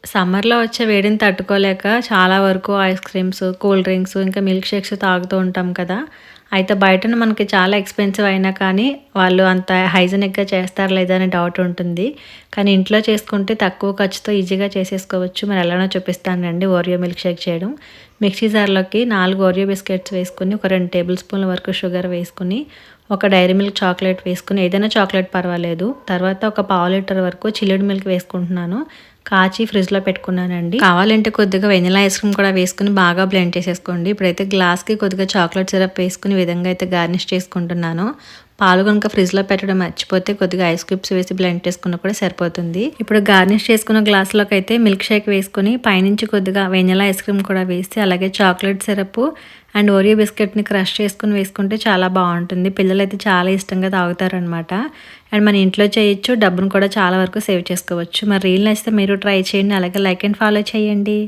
సమ్మర్‌లో వచ్చే వేడిని తట్టుకోలేక చాలా వరకు ఐస్ క్రీమ్స్, కూల్ డ్రింక్స్, ఇంకా మిల్క్ షేక్స్ తాగుతూ ఉంటాం కదా! అయితే బయటన మనకి చాలా ఎక్స్‌పెన్సివ్ అయినా కానీ, వాళ్ళు అంత హైజీనిక్‌గా చేస్తారా లేదా అనే డౌట్ ఉంటుంది. కానీ ఇంట్లో చేసుకుంటే తక్కువ ఖర్చుతో ఈజీగా చేసేసుకోవచ్చు. మరి ఎలానో చూపిస్తాను రండి ఓరియో మిల్క్ షేక్ చేయడం. మిక్సీ జార్‌లోకి 4 ఓరియో బిస్కెట్స్ వేసుకొని, ఒక 2 టేబుల్ స్పూన్ల వరకు షుగర్ వేసుకొని, ఒక డైరీ మిల్క్ చాక్లేట్ వేసుకొని, ఏదైనా చాక్లేట్ పర్వాలేదు. తర్వాత ఒక పావు లీటర్ వరకు చిల్లుడ్ మిల్క్ వేసుకుంటున్నాను. కాచి ఫ్రిడ్జ్‌లో పెట్టుకున్నానండి. కావాలంటే కొద్దిగా వెనిల్లా ఐస్ క్రీమ్ కూడా వేసుకొని బాగా బ్లెండ్ చేసేసుకోండి. ఇప్పుడైతే గ్లాస్‌కి కొద్దిగా చాక్లేట్ సిరప్ వేసుకొని ఈ విధంగా అయితే గార్నిష్ చేసుకుంటున్నాను. పాలు గనుక ఫ్రిడ్జ్‌లో పెట్టడం మర్చిపోతే కొద్దిగా ఐస్ క్యూబ్స్ వేసి బ్లెండ్ చేసుకున్నా కూడా సరిపోతుంది. ఇప్పుడు గార్నిష్ చేసుకున్న గ్లాస్‌లోకి అయితే మిల్క్ షేక్ వేసుకొని పైనుంచి కొద్దిగా వెనిల్లా ఐస్ క్రీమ్ కూడా వేసి అలాగే చాక్లేట్ సిరప్ అండ్ ఓరియో బిస్కెట్‌ని క్రష్ చేసుకొని వేసుకుంటే చాలా బావుంటుంది. పిల్లలైతే చాలా ఇష్టంగా తాగుతారనమాట. అండ్ మన ఇంట్లో చేయొచ్చు. డబ్బును కూడా చాలా వరకు సేవ్ చేసుకోవచ్చు. మరి రీల్ నచ్చితే మీరు ట్రై చేయండి. అలాగే లైక్ అండ్ ఫాలో చేయండి.